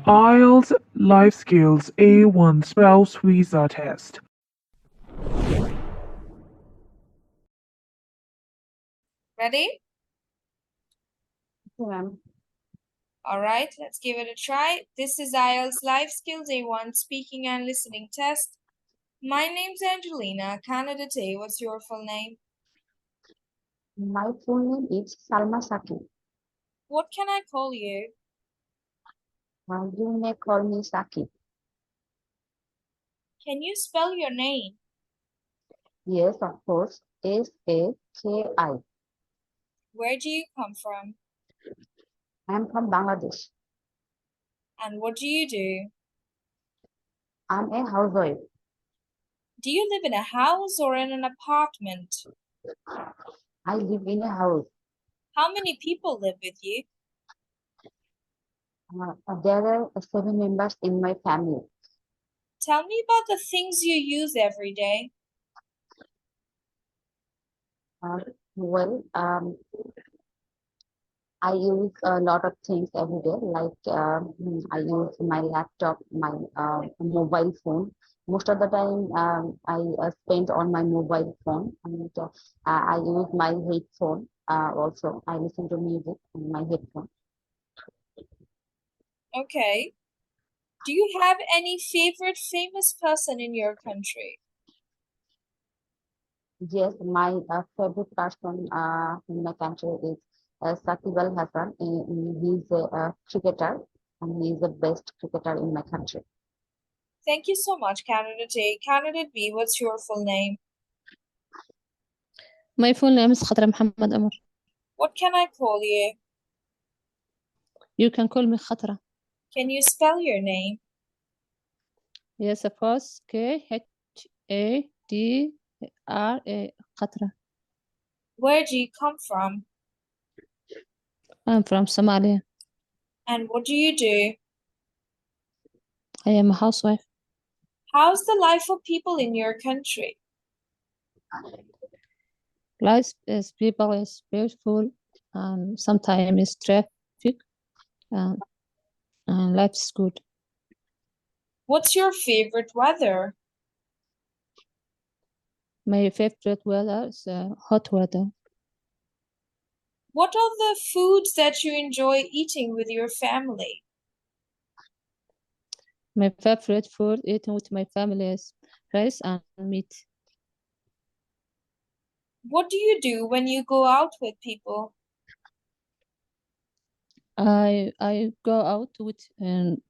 IELTS Life Skills A1 Spouse Visa Test. Ready? Okay, ma'am. All right, let's give it a try. This is IELTS Life Skills A1 Speaking and Listening Test. My name's Angelina. Candidate A, what's your full name? My full name is Salma Saki. What can I call you? You may call me Saki. Can you spell your name? Yes, of course. S-A-K-I. Where do you come from? I am from Bangladesh. And what do you do? I'm a housewife. Do you live in a house or in an apartment? I live in a house. How many people live with you? There are 7 members in my family. Tell me about the things you use every day. Well, I use a lot of things every day, like I use my laptop, my mobile phone. Most of the time, I spend on my mobile phone, and I use my headphone. Also, I listen to music on my headphone. Okay. Do you have any favorite famous person in your country? Yes, my favorite person in my country is Saqib Al Hasan. He's a cricketer, and he's the best cricketer in my country. Thank you so much, Candidate A. Candidate B, what's your full name? My full name is Khatra Muhammad Amr. What can I call you? You can call me Khatra. Can you spell your name? Yes, of course. K-H-A-D-R-A. Khatra. Where do you come from? I'm from Somalia. And what do you do? I am a housewife. How's the life of people in your country? Life is people is beautiful, and sometimes is traffic, and life is good. What's your favorite weather? My favorite weather is hot weather. What are the foods that you enjoy eating with your family? My favorite food eating with my family is rice and meat. What do you do when you go out with people? I go out with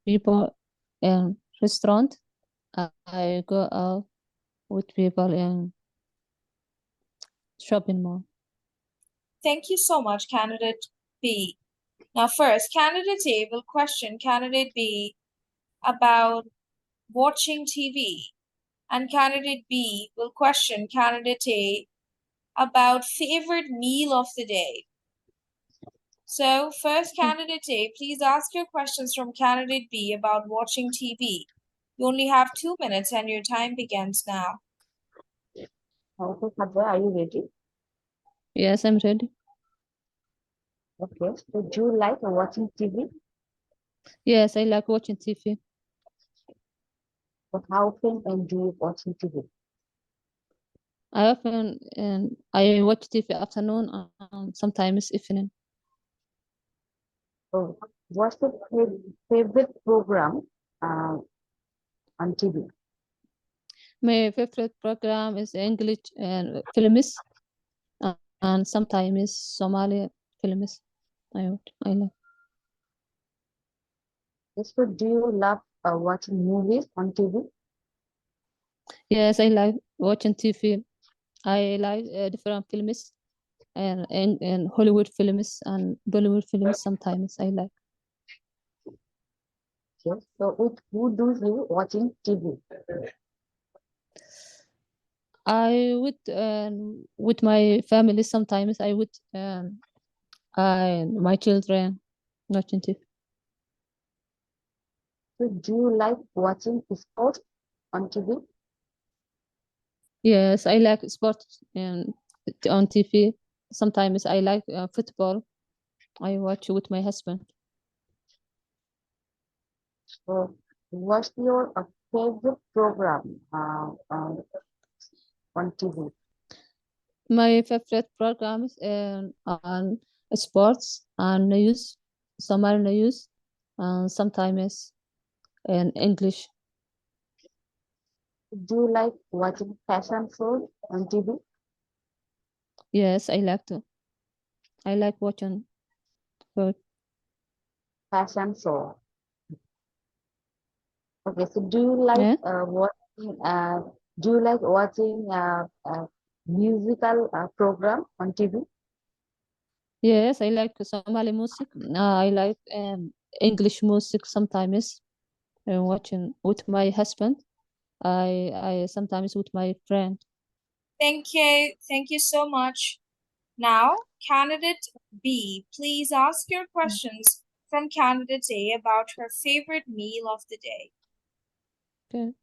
people in restaurant. I go out with people in shopping mall. Thank you so much, Candidate B. Now first, Candidate A will question Candidate B about watching TV, and Candidate B will question Candidate A about favorite meal of the day. So first, Candidate A, please ask your questions from Candidate B about watching TV. You only have 2 minutes and your time begins now. Okay, Khadra, are you ready? Yes, I'm ready. Okay. So, do you like watching TV? Yes, I like watching TV. But how often do you watch TV? I often I watch TV afternoon and sometimes evening. So, what's your favorite program on TV? My favorite program is English and films, and sometimes Somali films. I like. So, do you love watching movies on TV? Yes, I like watching TV. I like different films and Hollywood films and Bollywood films. Sometimes I like. Yes. So, with who do you watching TV? I would with my family. Sometimes I would my children watching TV. So, do you like watching sports on TV? Yes, I like sports on TV. Sometimes I like football. I watch with my husband. So, what's your favorite program on TV? My favorite programs on sports and news, summer news, and sometimes in English. Do you like watching fashion shows on TV? Yes, I like to. I like watching. But Fashion show. Okay, so do you like yeah, watching? Do you like watching musical program on TV? yes, I like Somali music. I like English music sometimes. Watching with my husband. I sometimes with my friend. Thank you. Thank you so much. Now, candidate B, please ask your questions from candidate A about her favorite meal of the day. Okay.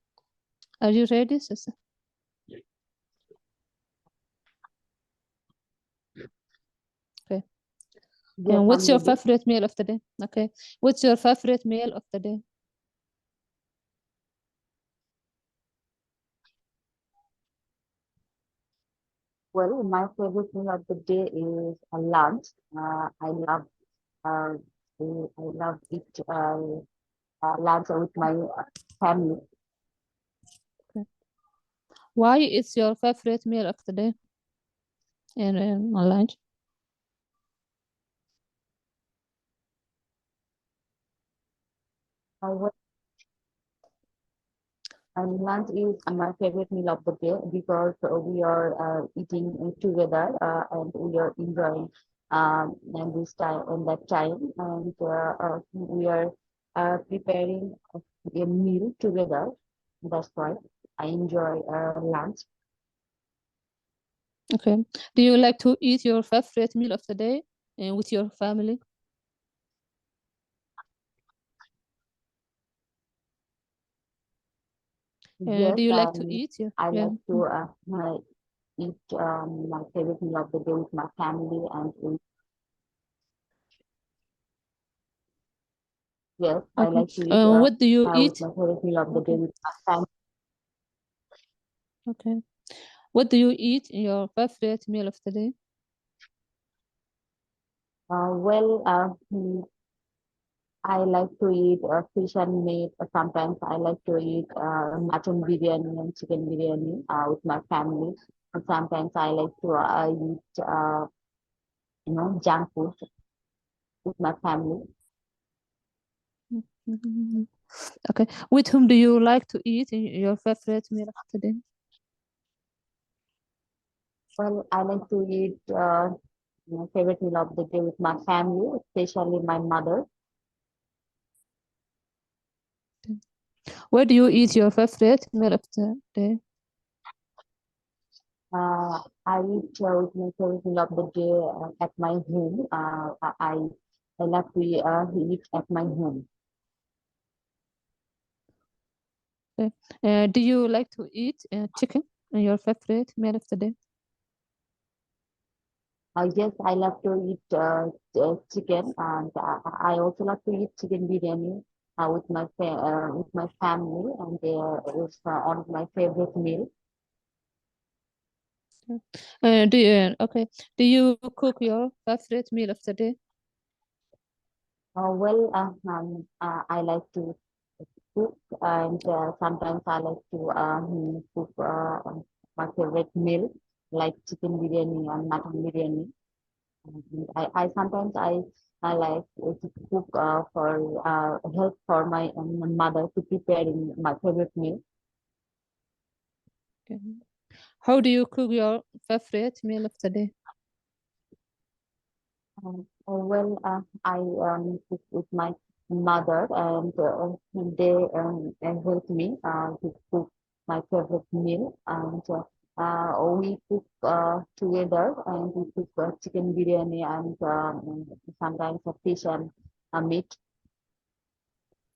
Are you ready, sister? Okay. Yes, And what's I'm your ready. favorite meal of the day? Okay. What's your favorite meal of the day? Well, my favorite meal of the day is a lunch. I love uh, I love eat lunch with my family. Okay. Why is your favorite meal of the day in on lunch? What and lunch is my favorite meal of the day because we are eating together and we are enjoying and this time and that time and we are preparing a meal together. That's why I enjoy lunch. Okay. Do you like to eat your favorite meal of the day with your family? Yes, Do you like to eat? Yeah. I Yeah. like to eat my favorite meal of the day with my family and yes, I Okay. like to eat What do you with eat? my favorite meal of the day Okay. with my family. Okay. What do you eat in your favorite meal of the day? I like to eat fish and meat. Sometimes I like to eat mutton biryani and chicken biryani with my family. And sometimes I like to eat junk food with my family. Mhm. Okay. With whom do you like to eat in your favorite meal of the day? Well, I like to eat my favorite meal of the day with my family, especially my mother. Where do you eat your favorite meal of the day? I eat with my favorite meal of the day at my home. I love to eat at my home. Okay. Do you like to eat chicken in your favorite meal of the day? Yes, I love to eat chicken, and I also love to eat chicken biryani with my family, and it's one of my favorite meal. Okay. Do you cook your favorite meal of the day? I like to cook, and sometimes I like to cook my favorite meal like chicken biryani and mutton biryani. And I sometimes I like to cook for help for my mother to preparing my favorite meal. Okay. How do you cook your favorite meal of the day? I cook with my mother, and they help me to cook my favorite meal, and we cook together, and we cook chicken biryani and sometimes a fish and meat.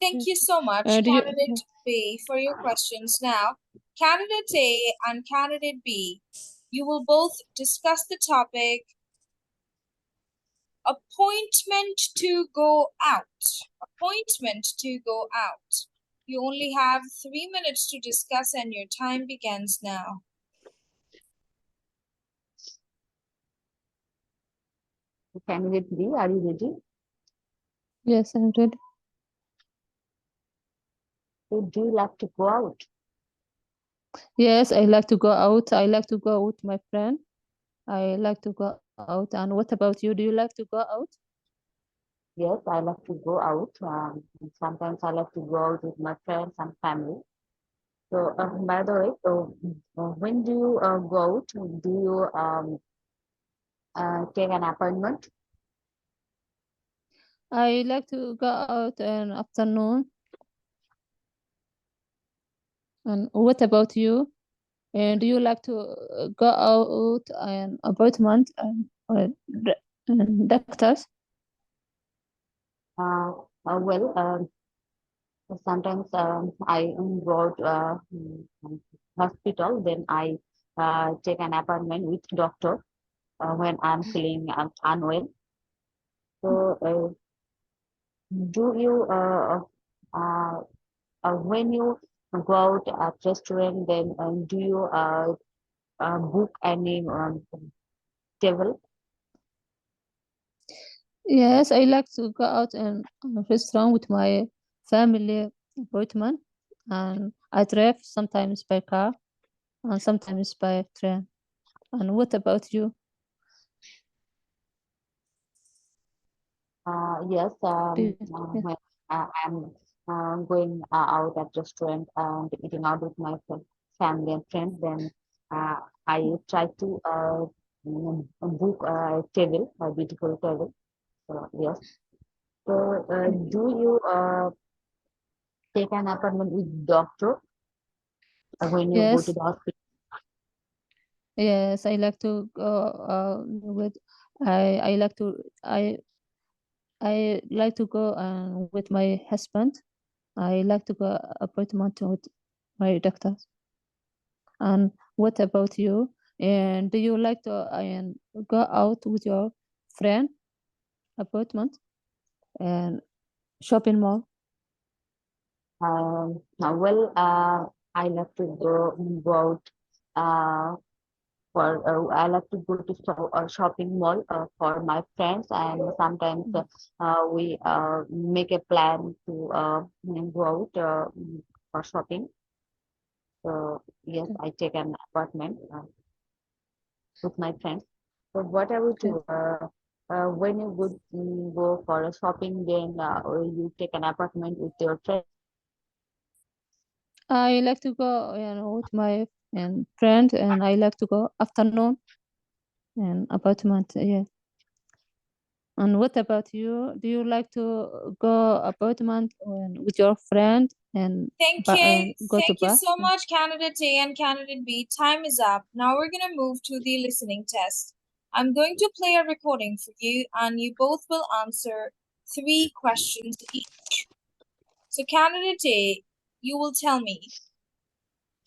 Thank you so much, Do you? candidate B, for your questions. Now, candidate A and candidate B, you will both discuss the topic Appointment to go out. Appointment to go out. You only have 3 minutes to discuss and your time begins now. Candidate B, are you ready? Yes, I'm ready. So do you like to go out? Yes, I like to go out. I like to go out with my friend. I like to go out. And what about you? Do you like to go out? Yes, I like to go out. Sometimes I like to go out with my friends and family. So, by the way, when do you go out? Do you take an appointment? I like to go out in afternoon. And what about you? And do you like to go out an appointment and doctors? Well, sometimes I go out hospital. Then I take an appointment with doctor when I'm feeling unwell. So, do you when you go out at restaurant, then do you book any table? Yes, I like to go out in a restaurant with my family appointment, and I drive sometimes by car and sometimes by train. And what about you? Yes, Yeah. when I'm going out at restaurant and eating out with my family and friends, then I try to book a table, a beautiful table. So yes. So do you take an appointment with doctor when you go to Yes, the hospital? yes, I like to go with I like to I like to go with my husband. I like to go appointment with my doctor. And what about you? And do you like to go out with your friend appointment and shopping mall? Well, I like to go out for I like to go to shopping mall for my friends, and sometimes we make a plan to go out for shopping. So yes, I take an appointment with my friends. So what I would Yes. do when you go for a shopping, then or you take an appointment with your friends. I like to go with my friend, and I like to go afternoon and appointment. Yeah. And what about you? Do you like to go appointment with your friend and Thank and you. go to Thank you bar? so much, Candidate A and Candidate B. Time is up. Now we're going to move to the listening test. I'm going to play a recording for you, and you both will answer 3 questions each. So, Candidate A, you will tell me,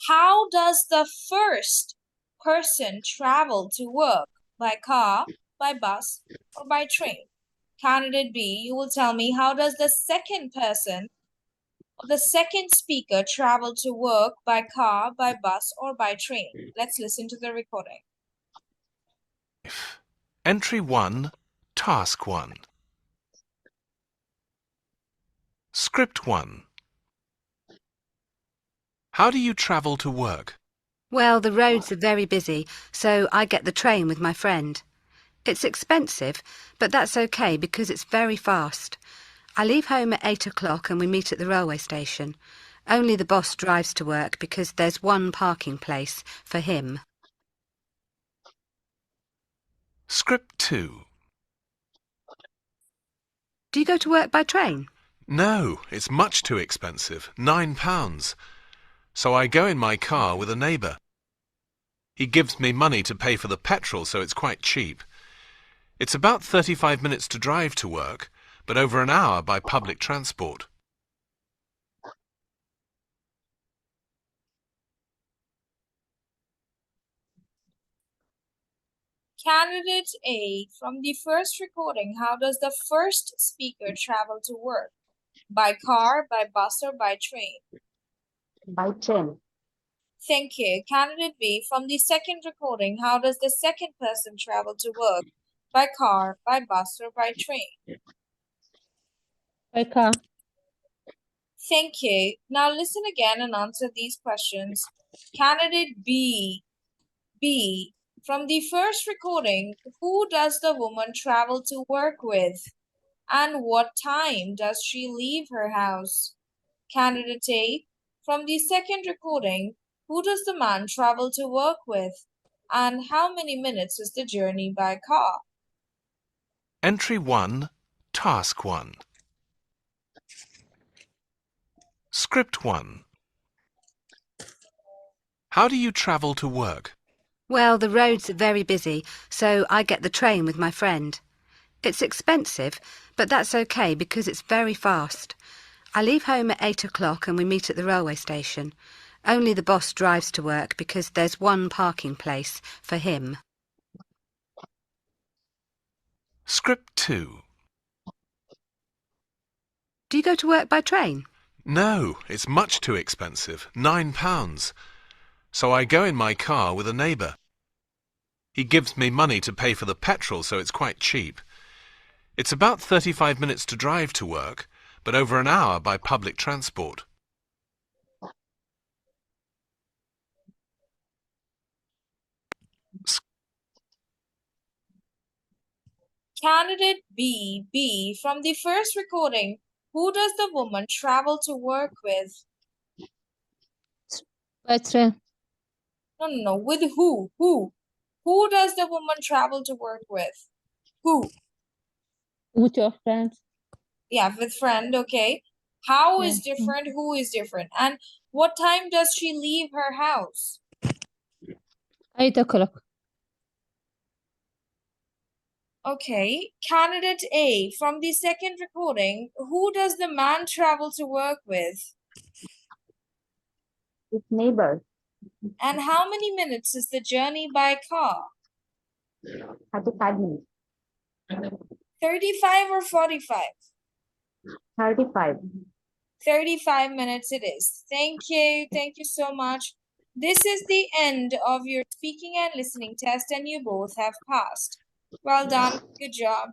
how does the first person travel to work? By car, by bus, or by train? Candidate B, you will tell me, how does the second person, the second speaker, travel to work? By car, by bus, or by train? Let's listen to the recording. Entry 1, Task 1. Script 1. How do you travel to work? Well, the roads are very busy, so I get the train with my friend. It's expensive, but that's okay because it's very fast. I leave home at 8 o'clock and we meet at the railway station. Only the boss drives to work because there's one parking place for him. Script 2. Do you go to work by train? No, it's much too expensive, £9. So I go in my car with a neighbour. He gives me money to pay for the petrol, so it's quite cheap. It's about 35 minutes to drive to work, but over an hour by public transport. Candidate A, from the first recording, how does the first speaker travel to work? By car, by bus, or by train? By train. Thank you. Candidate B, from the second recording, how does the second person travel to work? By car, by bus, or by train? By car. Thank you. Now listen again and answer these questions. Candidate B, from the first recording, who does the woman travel to work with? And what time does she leave her house? Candidate A, from the second recording, who does the man travel to work with? And how many minutes is the journey by car? Entry 1, Task 1. Script 1. How do you travel to work? Well, the roads are very busy, so I get the train with my friend. It's expensive, but that's okay because it's very fast. I leave home at 8 o'clock and we meet at the railway station. Only the boss drives to work because there's one parking place for him. Script 2. Do you go to work by train? No, it's much too expensive, £9. So I go in my car with a neighbour. He gives me money to pay for the petrol, so it's quite cheap. It's about 35 minutes to drive to work, but over an hour by public transport. Candidate B, from the first recording, who does the woman travel to work with? By train. No, with who? Who does the woman travel to work with? Who? With your friends. Yeah, with friend, okay. How is Yeah. different, who is different? And what time does she leave her house? 8 o'clock. Okay. Candidate A, from the second recording, who does the man travel to work with? His neighbor. And how many minutes is the journey by car? 35 minutes. 35 or 45? 35. 35 minutes it is. Thank you. Thank you so much. This is the end of your speaking and listening test, and you both have passed. Well done. Good job.